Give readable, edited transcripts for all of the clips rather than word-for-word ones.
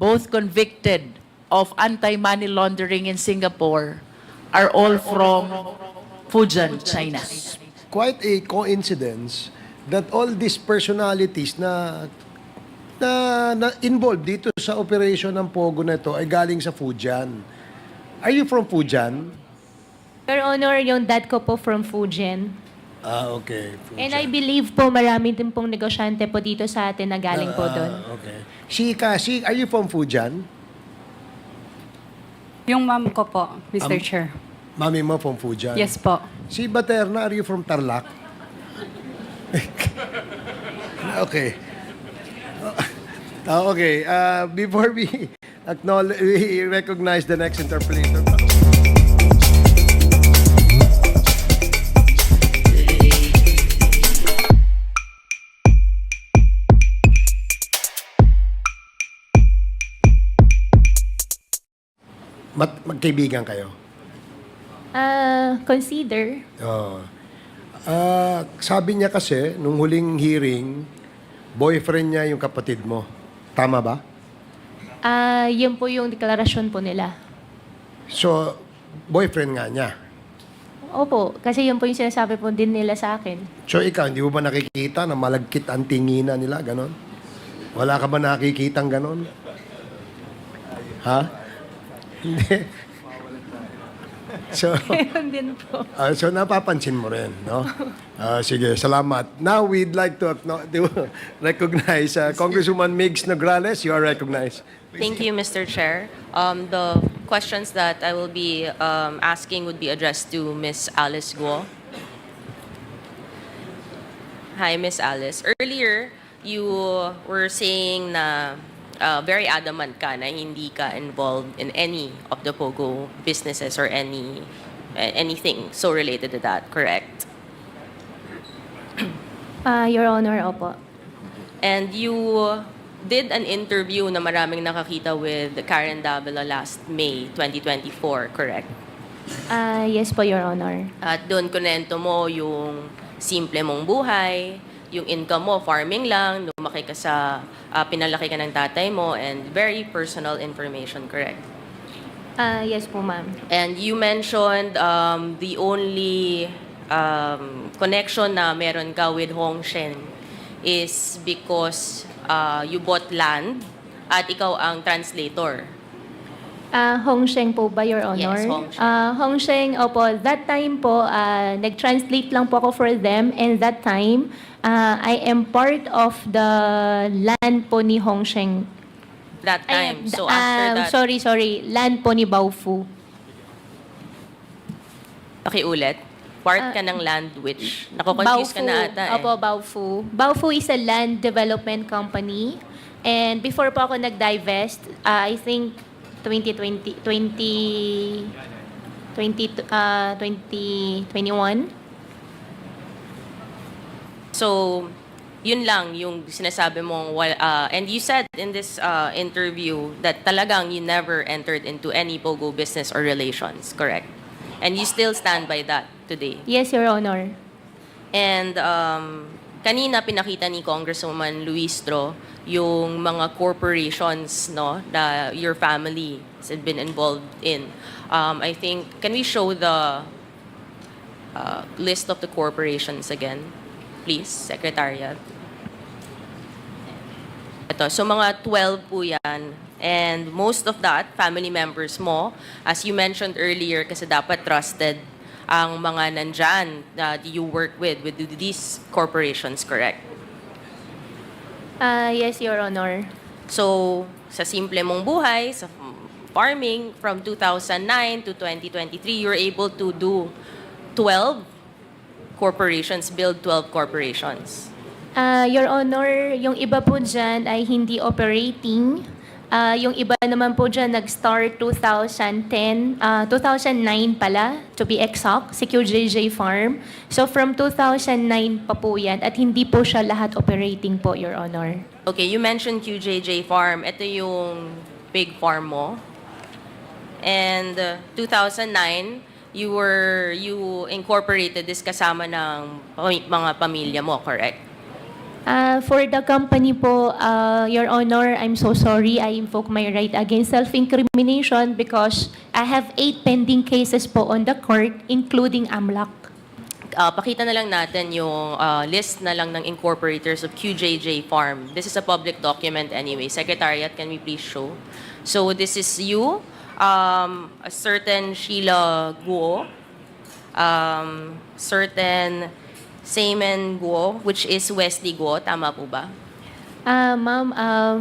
both convicted of anti-money laundering in Singapore, are all from Fujian, China. Quite a coincidence that all these personalities na involved dito sa operation ng POGO na ito ay galing sa Fujian. Are you from Fujian? Your Honor, yung dad ko po from Fujian. Ah, okay. Fujian. And I believe po marami din pong negosyante po dito sa atin na galing po doon. Okay. Are you from Fujian? Yung mom ko po, Mr. Chair. Mami mo from Fujian? Yes po. Si Baterna, are you from Tarlac? Okay. Okay. Before we we recognize the next interpolator. Magkaibigan kayo? Consider. Oh. Sabi niya kasi, nung huling hearing, boyfriend niya yung kapatid mo. Tama ba? Yun po yung deklarasyon po nila. So, boyfriend nga niya. Opo, kasi yun po yung sinasabi po din nila sa akin. So, ikaw, hindi mo ba nakikita na malagkit ang tinginan nila, ganon? Wala ka ba nakikitang ganon? Ha? Hindi. So, Yun din po. so napapansin mo rin, no? Sige, salamat. Now, we'd like to recognize Congresswoman Migs Nograles. You are recognized. Thank you, Mr. Chair. The questions that I will be asking would be addressed to Ms. Alice Guo. Hi, Ms. Alice. Earlier, you were saying na very adamant ka na hindi ka involved in any of the POGO businesses or anything so related to that, correct? Your Honor, opo. And you did an interview na maraming nakakita with Karen Davila last May 2024, correct? Yes po, Your Honor. At doon kunento mo yung simple mong buhay, yung income mo, farming lang, lumaki ka sa, pinalaki ka ng tatay mo, and very personal information, correct? Yes po, ma'am. And you mentioned the only connection na meron ka with Hong Sheng is because you bought land at ikaw ang translator. Hong Sheng po ba, Your Honor? Yes, Hong Sheng. Hong Sheng, opo. That time po, nag-translate lang po ako for them. And that time, I am part of the land po ni Hong Sheng. That time. So after that, Sorry. Land po ni Baofu. pakiulit. Part ka ng land which nako-confuse ka na ata eh. Opo, Baofu. Baofu is a land development company. And before po ako nag-divest, I think 2021. So, yun lang yung sinasabi mong, and you said in this interview that talagang you never entered into any POGO business or relations, correct? And you still stand by that today? Yes, Your Honor. And kanina pinakita ni Congresswoman Luistro yung mga corporations no that your family has been involved in. I think, can we show the list of the corporations again, please, Secretariat? Ito, so mga 12 po yan. And most of that, family members mo, as you mentioned earlier, kasi dapat trusted ang mga nandyan that you work with these corporations, correct? Yes, Your Honor. So, sa simple mong buhay, sa farming, from 2009 to 2023, you were able to do 12 corporations, build 12 corporations. Your Honor, yung iba po dyan ay hindi operating. Yung iba naman po dyan nag-start 2010, 2009 pala, to be exact, si QJJ Farm. So from 2009 pa po yan at hindi po siya lahat operating po, Your Honor. Okay, you mentioned QJJ Farm. Ito yung pig farm mo. And 2009, you incorporated this kasama ng mga pamilya mo, correct? For the company po, Your Honor, I'm so sorry. I invoke my right against self-incrimination because I have 8 pending cases po on the court, including AMLAC. Pakita na lang natin yung list na lang ng incorporators of QJJ Farm. This is a public document anyway. Secretariat, can we please show? So this is you, a certain Sheila Guo, certain Semen Guo, which is Wesley Guo. Tama po ba? Ma'am,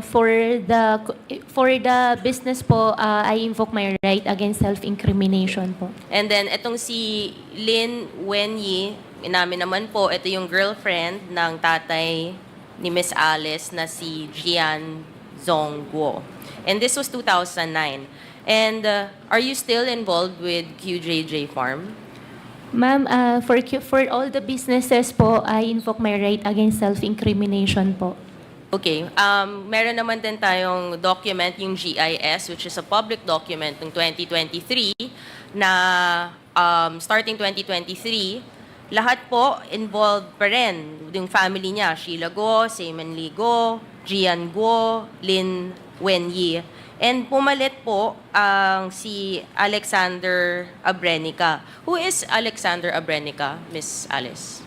for the business po, I invoke my right against self-incrimination po. And then, itong si Lin Wenyi, inamin naman po, ito yung girlfriend ng tatay ni Miss Alice na si Jian Zong Guo. And this was 2009. And are you still involved with QJJ Farm? Ma'am, for all the businesses po, I invoke my right against self-incrimination po. Okay. Meron naman din tayong document, yung GIS, which is a public document ng 2023 na starting 2023, lahat po involved pa rin. Yung family niya, Sheila Guo, Semen Lee Guo, Jian Guo, Lin Wenyi. And pumalit po ang si Alexander Abrenica. Who is Alexander Abrenica, Miss Alice?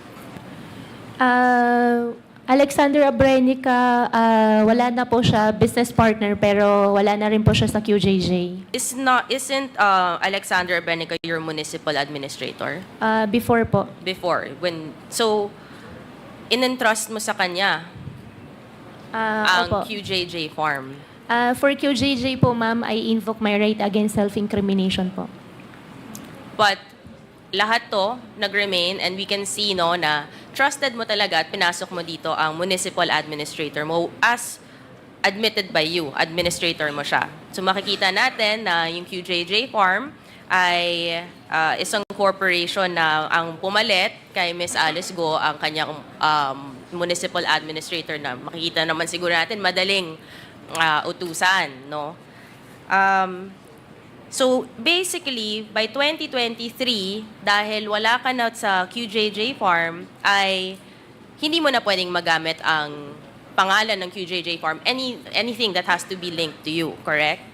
Alexander Abrenica, wala na po siya, business partner, pero wala na rin po siya sa QJJ. Isn't Alexander Abrenica your municipal administrator? Before po. Before, so in-entrust mo sa kanya ang Opo. QJJ Farm. For QJJ po, ma'am, I invoke my right against self-incrimination po. But lahat to nag-remain, and we can see no na trusted mo talaga at pinasok mo dito ang municipal administrator mo as admitted by you, administrator mo siya. So makikita natin na yung QJJ Farm ay isang corporation na ang pumalit kay Miss Alice Go ang kanyang municipal administrator na makikita naman siguro natin madaling utusan, no? So basically, by 2023, dahil wala ka na sa QJJ Farm, ay hindi mo na pwedeng magamit ang pangalan ng QJJ Farm, anything that has to be linked to you, correct?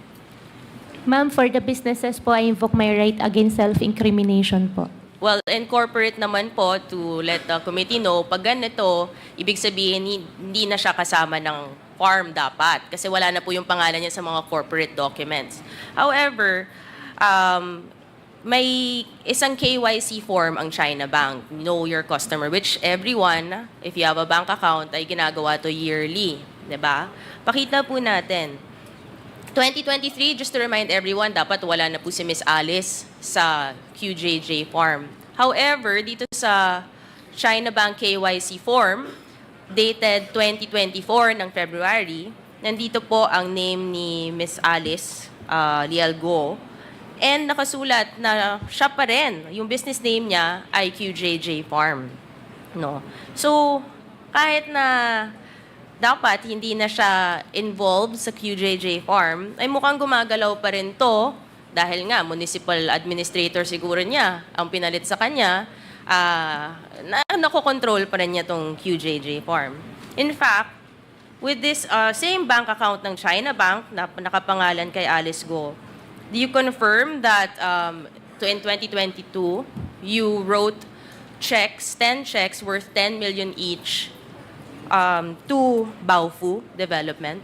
Ma'am, for the businesses po, I invoke my right against self-incrimination po. Well, incorporate naman po to let the committee know, pag ganito, ibig sabihin hindi na siya kasama ng farm dapat kasi wala na po yung pangalan niya sa mga corporate documents. However, may isang KYC form ang China Bank, Know Your Customer, which everyone, if you have a bank account, ay ginagawa to yearly. Diba? Pakita po natin. 2023, just to remind everyone, dapat wala na po si Miss Alice sa QJJ Farm. However, dito sa China Bank KYC form, dated 2024 ng February, nandito po ang name ni Miss Alice Lialgo, and nakasulat na siya pa rin, yung business name niya ay QJJ Farm. No? So, kahit na dapat hindi na siya involved sa QJJ Farm, ay mukhang gumagalaw pa rin to dahil nga municipal administrator siguro niya ang pinalit sa kanya, nakokontrol pa rin niya tong QJJ Farm. In fact, with this same bank account ng China Bank na nakapangalan kay Alice Go, do you confirm that in 2022, you wrote checks, 10 checks worth 10 million each to Baofu Development?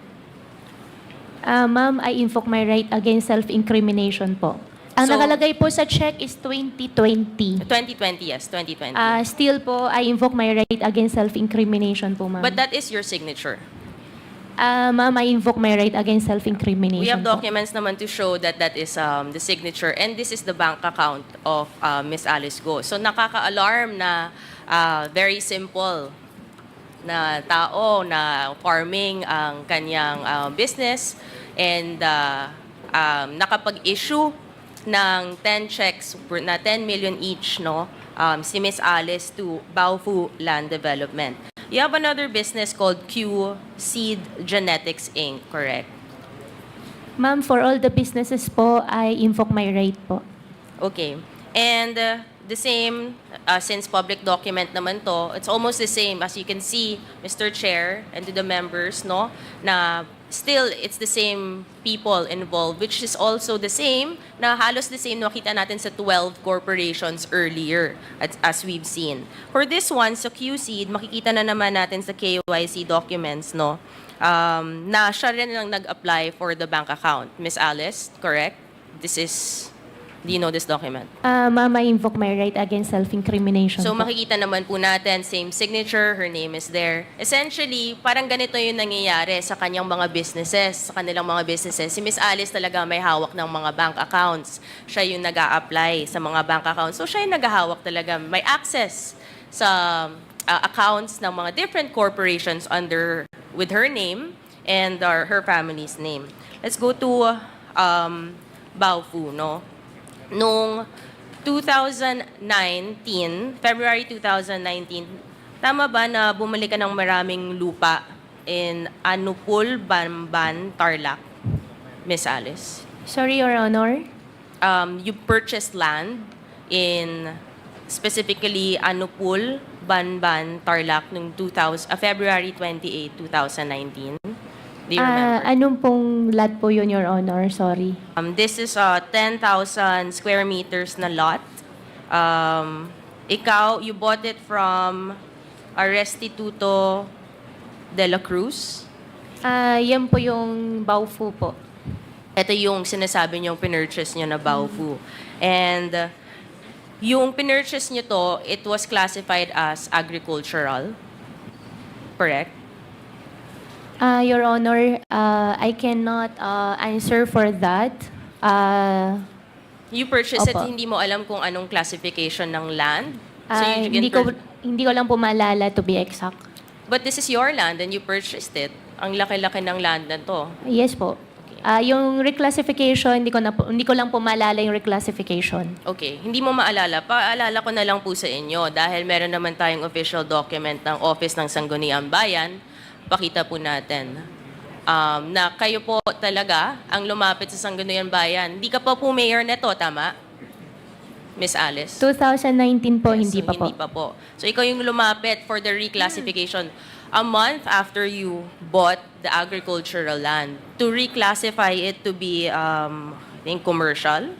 Ma'am, I invoke my right against self-incrimination po. Ang So- nakalagay po sa check is 2020. 2020, yes, 2020. Still po, I invoke my right against self-incrimination po, ma'am. But that is your signature. Ma'am, I invoke my right against self-incrimination We have po. documents naman to show that that is the signature, and this is the bank account of Miss Alice Go. So nakaka-alarm na very simple na tao na farming ang kanyang business, and nakapag-issue ng 10 checks na 10 million each, no, si Miss Alice to Baofu Land Development. You have another business called Q Seed Genetics Inc., correct? Ma'am, for all the businesses po, I invoke my right po. Okay. And the same, since public document naman to, it's almost the same as you can see, Mr. Chair, and to the members, no, na still it's the same people involved, which is also the same, na halos the same nakita natin sa 12 corporations earlier, as we've seen. For this one, sa QC, makikita na naman natin sa KYC documents, no, na siya rin lang nag-apply for the bank account. Miss Alice, correct? Do you know this document? Ma'am, I invoke my right against self-incrimination So po. makikita naman po natin, same signature, her name is there. Essentially, parang ganito yung nangyayari sa kanyang mga businesses, sa kanilang mga businesses. Si Miss Alice talaga may hawak ng mga bank accounts. Siya yung nag-a-apply sa mga bank accounts. So siya yung nag-hawak talaga. May access sa accounts ng mga different corporations with her name and her family's name. Let's go to Baofu, no? Noong 2019, February 2019, tama ba na bumalik ka ng maraming lupa in Anupul, Bamban, Tarlac, Miss Alice? Sorry, Your Honor. You purchased land in specifically Anupul, Banban, Tarlac noong February 28, 2019. Do you remember? Anong pong lot po yun, Your Honor? Sorry. This is a 10,000 square meters na lot. You bought it from a Restituto de la Cruz. Yan po yung Baofu po. Ito yung sinasabi niyong pinurchase niyo na Baofu. And yung pinurchase niyo to, it was classified as agricultural. Correct? Your Honor, I cannot answer for that. You purchased it, Opo. hindi mo alam kung anong classification ng land? So you can hindi ko lang po maalala to be exact. But this is your land and you purchased it. Ang laki-laki ng land na to. Yes po. Yung reclassification, hindi ko lang po maalala yung reclassification. Okay, hindi mo maalala. Paalala ko na lang po sa inyo dahil meron naman tayong official document ng Office ng Sangguniang Bayan. Pakita po natin na kayo po talaga ang lumapit sa Sangguniang Bayan. Hindi ka pa po mayor neto, tama? Miss Alice? 2019 po, Yes, hindi so pa po. Hindi pa po. So ikaw yung lumapit for the reclassification a month after you bought the agricultural land to reclassify it to be, I think, commercial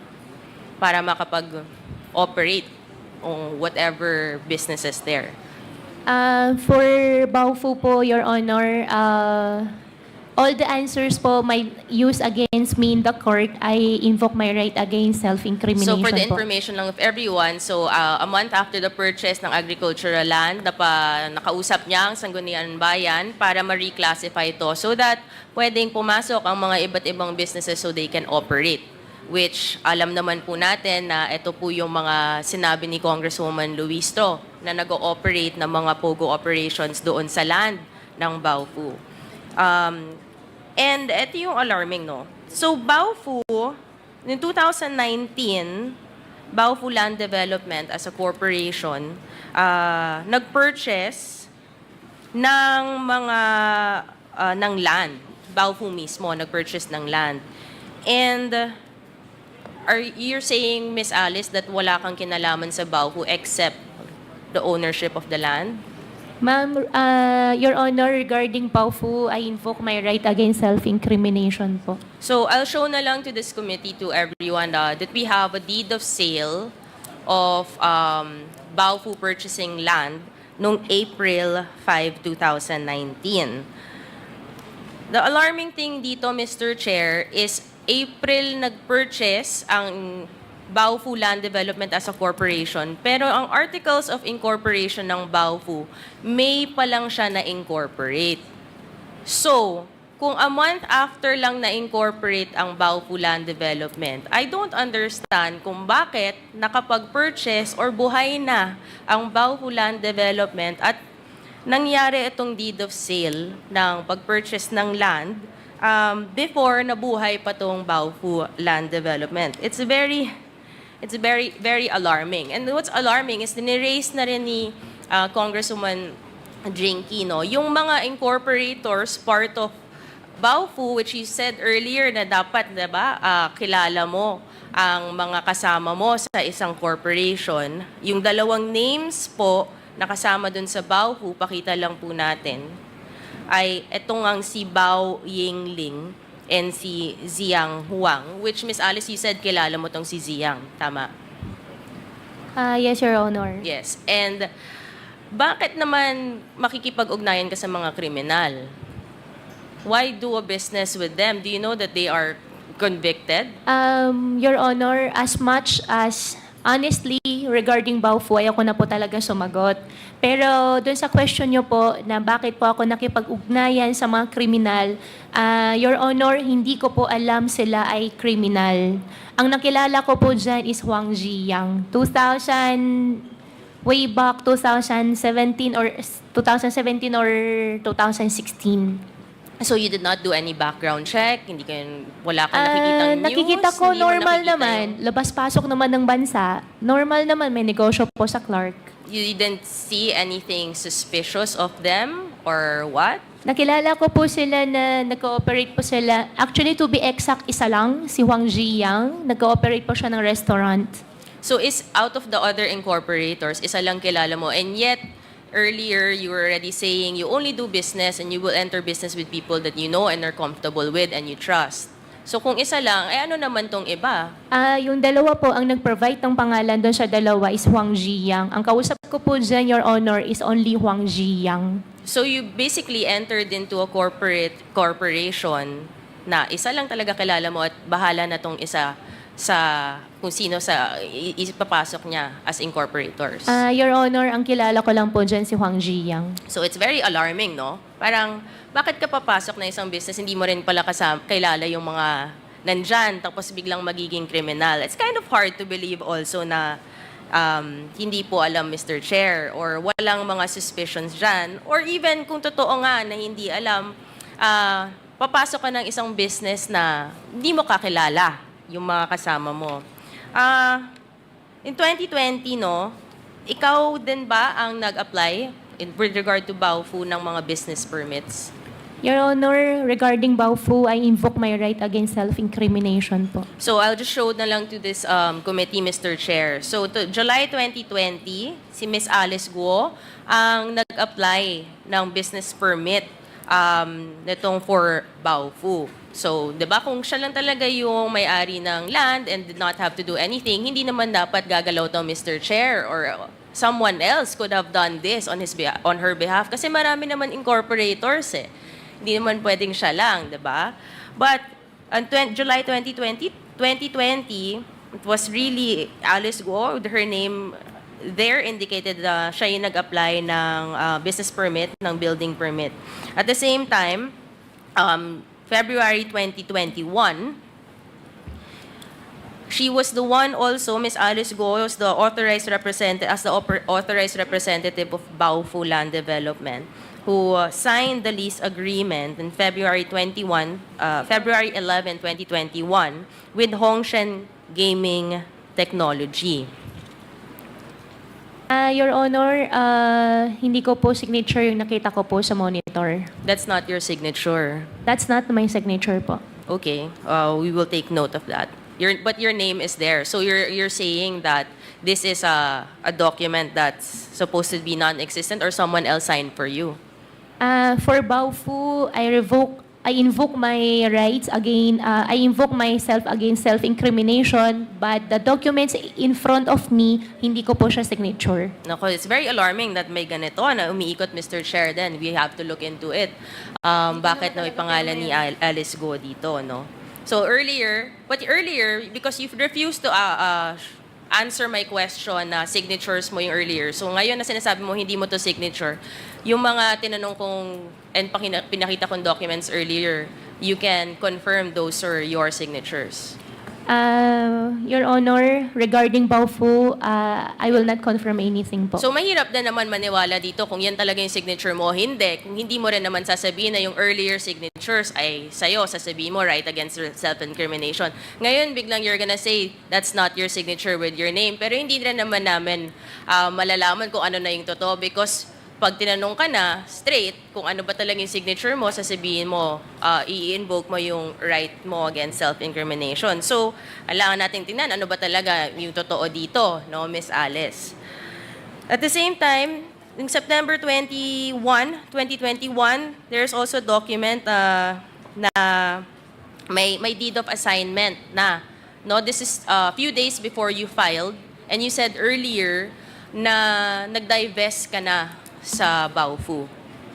para makapag-operate on whatever businesses there. For Baofu po, Your Honor, all the answers po may use against me in the court. I invoke my right against self-incrimination So for the po. information lang of everyone, so a month after the purchase ng agricultural land, nakausap niya ang Sangguniang Bayan para ma-reclassify ito so that pwedeng pumasok ang mga iba't ibang businesses so they can operate. Which alam naman po natin na ito po yung mga sinabi ni Congresswoman Luistro na nag-ooperate ng mga POGO operations doon sa land ng Baofu. And ito yung alarming, no? So Baofu, in 2019, Baofu Land Development as a corporation, nag-purchase ng mga ng land. Baofu mismo nag-purchase ng land. And you're saying, Miss Alice, that wala kang kinalaman sa Baofu except the ownership of the land? Ma'am, Your Honor, regarding Baofu, I invoke my right against self-incrimination po. So I'll show na lang to this committee, to everyone, that we have a deed of sale of Baofu purchasing land noong April 5, 2019. The alarming thing dito, Mr. Chair, is April nag-purchase ang Baofu Land Development as a corporation, pero ang articles of incorporation ng Baofu, May pa lang siya na-incorporate. So, kung a month after lang na-incorporate ang Baofu Land Development, I don't understand kung bakit nakapag-purchase or buhay na ang Baofu Land Development at nangyari itong deed of sale ng pag-purchase ng land before nabuhay pa tong Baofu Land Development. It's very, very alarming. And what's alarming is nire-raise na rin ni Congresswoman Jinky, no, yung mga incorporators part of Baofu, which you said earlier na dapat, diba, kilala mo ang mga kasama mo sa isang corporation. Yung dalawang names po na kasama dun sa Baofu, pakita lang po natin, ay etong ang si Bao Yingling and si Ziyang Huang, which Miss Alice, you said kilala mo tong si Ziyang, tama? Yes, Your Honor. Yes. And bakit naman makikipag-ugnayan ka sa mga kriminal? Why do a business with them? Do you know that they are convicted? Your Honor, as much as honestly, regarding Baofu, ayoko na po talaga sumagot. Pero doon sa question nyo po na bakit po ako nakipag-ugnayan sa mga kriminal, Your Honor, hindi ko po alam sila ay kriminal. Ang nakilala ko po dyan is Huang Ziyang. Way back 2017 or 2016. So you did not do any background check? Hindi kayo, wala kang nakikitang news? Nakikita ko, Hindi mo normal nakikita naman. Labas-pasok naman ng bansa. Normal naman, may negosyo po sa Clark. You didn't see anything suspicious of them or what? Nakilala ko po sila na nag-cooperate po sila. Actually, to be exact, isa lang, si Huang Ziyang. Nag-cooperate po siya ng restaurant. So is out of the other incorporators, isa lang kilala mo, and yet earlier you were already saying you only do business and you will enter business with people that you know and are comfortable with and you trust. So kung isa lang, ay ano naman tong iba? Yung dalawa po, ang nag-provide ng pangalan doon sa dalawa is Huang Ziyang. Ang kausap ko po dyan, Your Honor, is only Huang Ziyang. So you basically entered into a corporation na isa lang talaga kilala mo at bahala na tong isa sa kung sino sa ipapasok niya as incorporators. Your Honor, ang kilala ko lang po dyan si Huang Ziyang. So it's very alarming, no? Parang, bakit ka papasok na isang business, hindi mo rin pala kilala yung mga nandyan, tapos biglang magiging kriminal. It's kind of hard to believe also na hindi po alam, Mr. Chair, or walang mga suspicions dyan, or even kung totoo nga na hindi alam, papasok ka ng isang business na hindi mo kakilala yung mga kasama mo. In 2020, no, ikaw din ba ang nag-apply with regard to Baofu ng mga business permits? Your Honor, regarding Baofu, I invoke my right against self-incrimination po. So I'll just show na lang to this committee, Mr. Chair. So to July 2020, si Miss Alice Guo ang nag-apply ng business permit nitong for Baofu. So, 'di ba, kung siya lang talaga yung may-ari ng land and did not have to do anything, hindi naman dapat gagalaw to, Mr. Chair, or someone else could have done this on her behalf kasi marami naman incorporators eh. Hindi naman pwedeng siya lang, 'di ba? But on July 2020, it was really Alice Guo, her name there indicated siya yung nag-apply ng business permit, ng building permit. At the same time, February 2021, she was the one also, Miss Alice Guo, was the authorized representative of Baofu Land Development, who signed the lease agreement in February 11, 2021 with Hongshen Gaming Technology. Your Honor, hindi ko po signature yung nakita ko po sa monitor. That's not your signature. That's not my signature po. Okay, we will take note of that. But your name is there. So you're saying that this is a document that's supposed to be non-existent or someone else signed for you? For Baofu, I invoke my rights again. I invoke myself against self-incrimination, but the documents in front of me, hindi ko po siya signature. Nako, it's very alarming that may ganito na umiikot, Mr. Chair, then we have to look into it. Bakit na may pangalan ni Alice Guo dito, no? So earlier, because you've refused to answer my question na signatures mo yung earlier. So ngayon na sinasabi mo hindi mo to signature, yung mga tinanong kong and pinakita kong documents earlier, you can confirm those are your signatures. Your Honor, regarding Baofu, I will not confirm anything po. So mahirap na naman maniwala dito kung yan talaga yung signature mo. Hindi. Kung hindi mo rin naman sasabihin na yung earlier signatures ay sa'yo, sasabihin mo right against self-incrimination. Ngayon, biglang you're gonna say that's not your signature with your name. Pero hindi rin naman namin malalaman kung ano na yung totoo because pag tinanong ka na straight kung ano ba talaga yung signature mo, sasabihin mo, i-invoke mo yung right mo against self-incrimination. So, kailangan nating tingnan ano ba talaga yung totoo dito, no, Miss Alice. At the same time, in September 21, 2021, there's also a document na may deed of assignment na, no, this is a few days before you filed, and you said earlier na nag-divest ka na sa Baofu.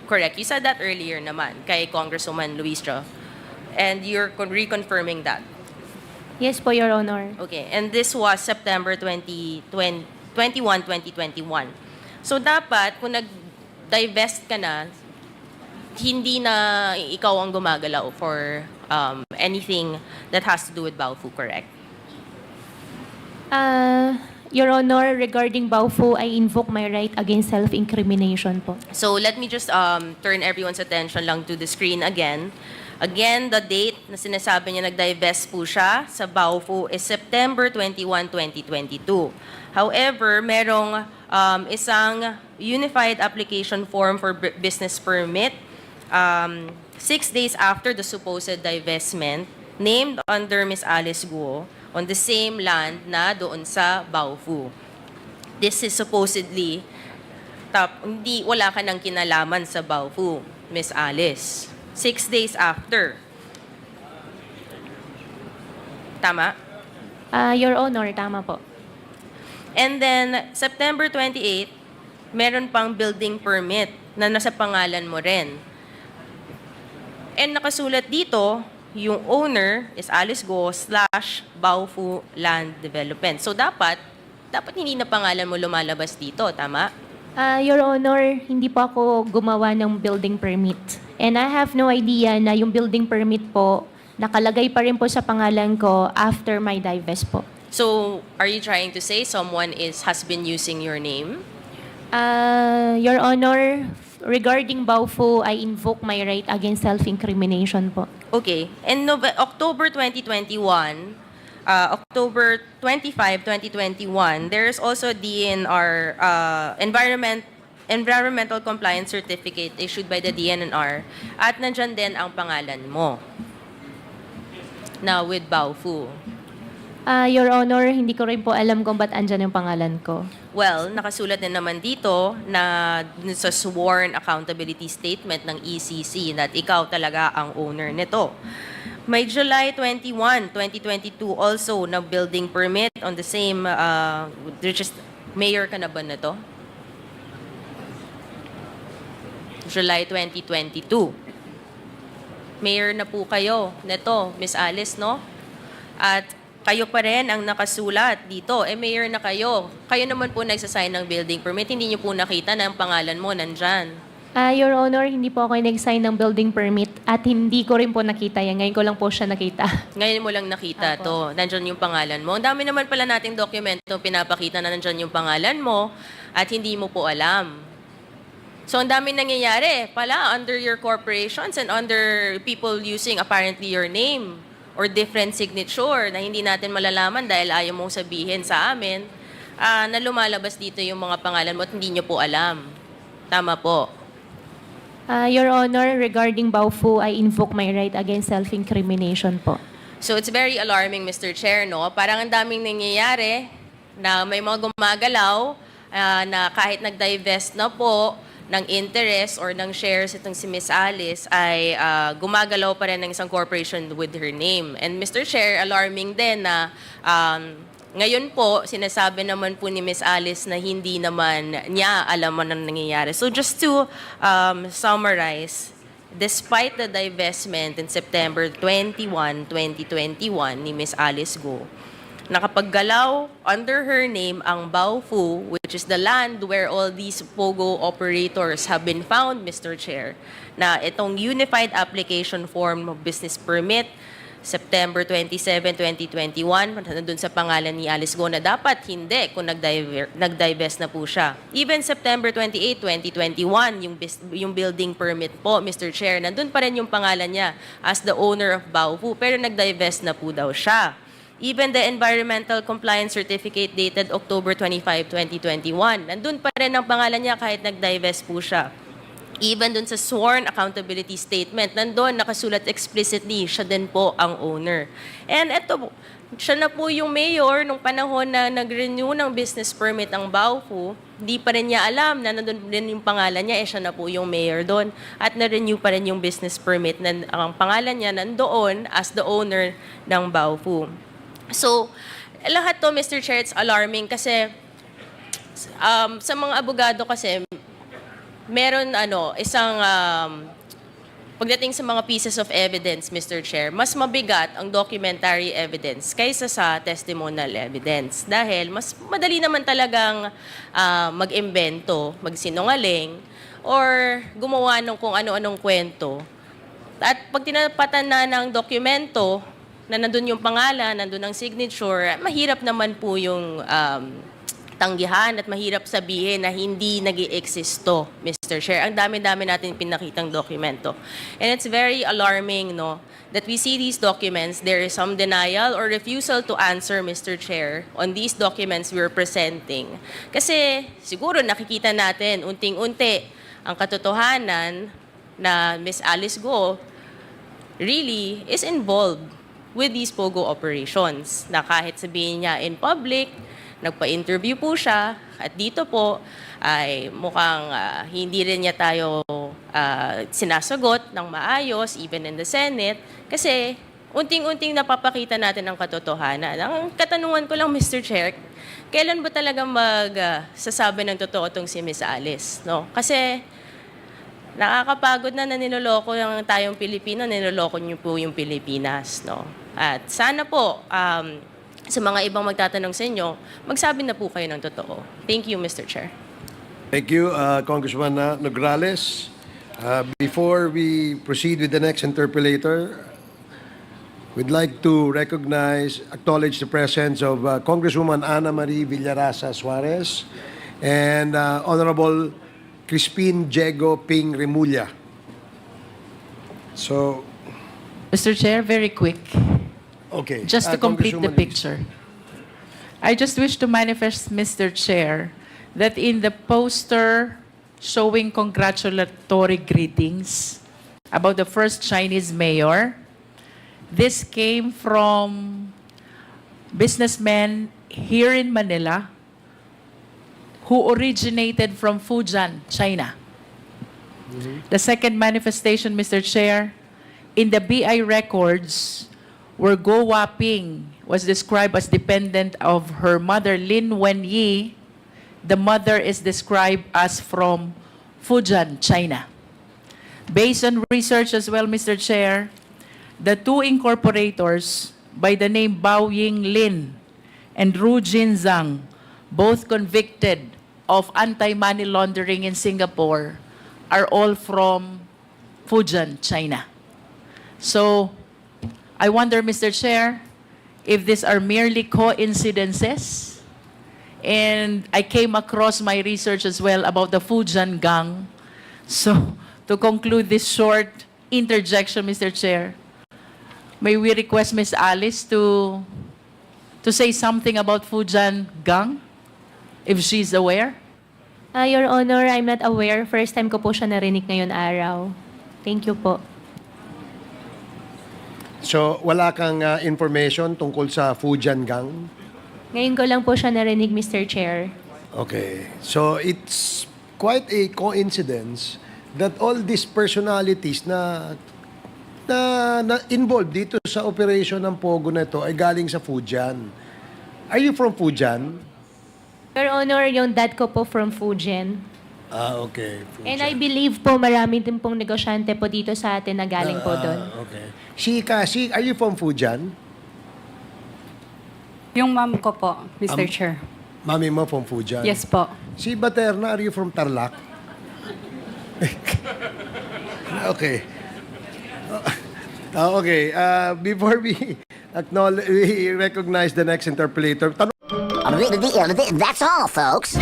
Correct. You said that earlier naman kay Congresswoman Luistro. And you're reconfirming that. Yes po, Your Honor. Okay. And this was September 21, 2021. So dapat, kung nag-divest ka na, hindi na ikaw ang gumagalaw for anything that has to do with Baofu, correct? Your Honor, regarding Baofu, I invoke my right against self-incrimination po. So let me just turn everyone's attention lang to the screen again. Again, the date na sinasabi niya nag-divest po siya sa Baofu is September 21, 2022. However, merong isang unified application form for business permit 6 days after the supposed divestment named under Ms. Alice Guo on the same land na doon sa Baofu. This is supposedly, wala ka nang kinalaman sa Baofu, Ms. Alice. 6 days after. Tama? Your Honor, tama po. And then, September 28, meron pang building permit na nasa pangalan mo rin. And nakasulat dito, yung owner is Alice Go / Baofu Land Development. So dapat hindi na pangalan mo lumalabas dito, tama? Your Honor, hindi po ako gumawa ng building permit. And I have no idea na yung building permit po, nakalagay pa rin po sa pangalan ko after my divest po. So, are you trying to say someone has been using your name? Your Honor, regarding Baofu, I invoke my right against self-incrimination po. Okay. In October 2021, October 25, 2021, there's also DNR Environmental Compliance Certificate issued by the DNR at nandyan din ang pangalan mo na with Baofu. Your Honor, hindi ko rin po alam kung ba't andyan yung pangalan ko. Well, nakasulat din naman dito na sa sworn accountability statement ng ECC that ikaw talaga ang owner nito. May July 21, 2022 also na building permit on the same, mayor ka na ba nito? July 2022. Mayor na po kayo nito, Miss Alice, no? At kayo pa rin ang nakasulat dito. Mayor na kayo. Kayo naman po nagsasign ng building permit. Hindi niyo po nakita na ang pangalan mo nandyan. Your Honor, hindi po ako nag-sign ng building permit at hindi ko rin po nakita yan. Ngayon ko lang po siya nakita. Ngayon mo lang nakita to. Nandyan yung pangalan mo. Ang dami naman pala nating dokumento pinapakita na nandyan yung pangalan mo at hindi mo po alam. So, ang daming nangyayari pala under your corporations and under people using apparently your name or different signature na hindi natin malalaman dahil ayaw mong sabihin sa amin na lumalabas dito yung mga pangalan mo at hindi nyo po alam. Tama po. Your Honor, regarding Baofu, I invoke my right against self-incrimination po. So it's very alarming, Mr. Chair, no? Parang ang daming nangyayari na may mga gumagalaw na kahit nag-divest na po ng interest or ng shares itong si Miss Alice ay gumagalaw pa rin ng isang corporation with her name. And Mr. Chair, alarming din na ngayon po, sinasabi naman po ni Miss Alice na hindi naman niya alam ano nangyayari. So just to summarize, despite the divestment in September 21, 2021 ni Miss Alice Go, nakapaggalaw under her name ang Baofu, which is the land where all these POGO operators have been found, Mr. Chair, na itong Unified Application Form of Business Permit, September 27, 2021, nandun sa pangalan ni Alice Go na dapat hindi kung nag-divest na po siya. Even September 28, 2021, yung building permit po, Mr. Chair, nandun pa rin yung pangalan niya as the owner of Baofu, pero nag-divest na po daw siya. even the environmental compliance certificate dated October 25, 2021. Nandun pa rin ang pangalan niya kahit nag-divest po siya. Even dun sa sworn accountability statement, nandun nakasulat explicitly, siya din po ang owner. And eto, siya na po yung mayor nung panahon na nag-renew ng business permit ang Baofu. Hindi pa rin niya alam na nandun din yung pangalan niya, siya na po yung mayor doon. At na-renew pa rin yung business permit na ang pangalan niya nandoon as the owner ng Baofu. So, lahat to, Mr. Chair, it's alarming kasi sa mga abogado kasi, meron isang pagdating sa mga pieces of evidence, Mr. Chair, mas mabigat ang documentary evidence kaysa sa testimonial evidence. Dahil mas madali naman talagang mag-imbento, magsinungaling, or gumawa ng kung ano-anong kwento. At pag tinapatan na ng dokumento, na nandun yung pangalan, nandun ang signature, mahirap naman po yung tanggihan at mahirap sabihin na hindi nag-i-existo, Mr. Chair. Ang dami-dami natin pinakitang dokumento. And it's very alarming, no, that we see these documents, there is some denial or refusal to answer, Mr. Chair, on these documents we're presenting. Kasi siguro nakikita natin unting-unti ang katotohanan na Ms. Alice Go really is involved with these POGO operations na kahit sabihin niya in public, nagpa-interview po siya at dito po ay mukhang hindi rin niya tayo sinasagot ng maayos even in the Senate kasi unting-unting napapakita natin ang katotohanan. Ang katanungan ko lang, Mr. Chair, kailan ba talaga sasabi ng totoo itong si Ms. Alice? No? Kasi nakakapagod na niloloko yung tayong Pilipino, niloloko niyo po yung Pilipinas. No? At sana po, sa mga ibang magtatanong sa inyo, magsabi na po kayo ng totoo. Thank you, Mr. Chair. Thank you, Congressman Nograles. Before we proceed with the next interpolator, we'd like to acknowledge the presence of Congresswoman Ana Marie Villarasa Suarez and Honorable Crispin Diego Ping Remulla. So, Mr. Chair, very quick. okay. Just to complete the Congresswoman picture. I just wish to manifest, Mr. Chair, that in the poster showing congratulatory greetings about the first Chinese mayor, this came from businessmen here in Manila who originated from Fujian, China. The second manifestation, Mr. Chair, in the BI records, where Go Waping was described as dependent of her mother, Lin Wenyi, the mother is described as from Fujian, China. Based on research as well, Mr. Chair, the two incorporators by the name Bao Ying Lin and Ru Jin Zhang, both convicted of anti-money laundering in Singapore, are all from Fujian, China. So, I wonder, Mr. Chair, if these are merely coincidences. And I came across my research as well about the Fujian gang. So, to conclude this short interjection, Mr. Chair, may we request Ms. Alice to say something about Fujian gang, if she's aware? Your Honor, I'm not aware. First time ko po siya narinig ngayon araw. Thank you po. So, wala kang information tungkol sa Fujian gang? Ngayon ko lang po siya narinig, Mr. Chair. Okay. So, it's quite a coincidence that all these personalities na involved dito sa operation ng POGO na ito ay galing sa Fujian. Are you from Fujian? Your Honor, yung dad ko po from Fujian. Okay. Fujian. And I believe po marami din pong negosyante po dito sa atin na galing po doon. Okay. Are you from Fujian? Yung mom ko po, Mr. Chair. Mami mo from Fujian? Yes po. Si Baterna, are you from Tarlac? Okay. Okay. Before we recognize the next interpolator, That's all, folks.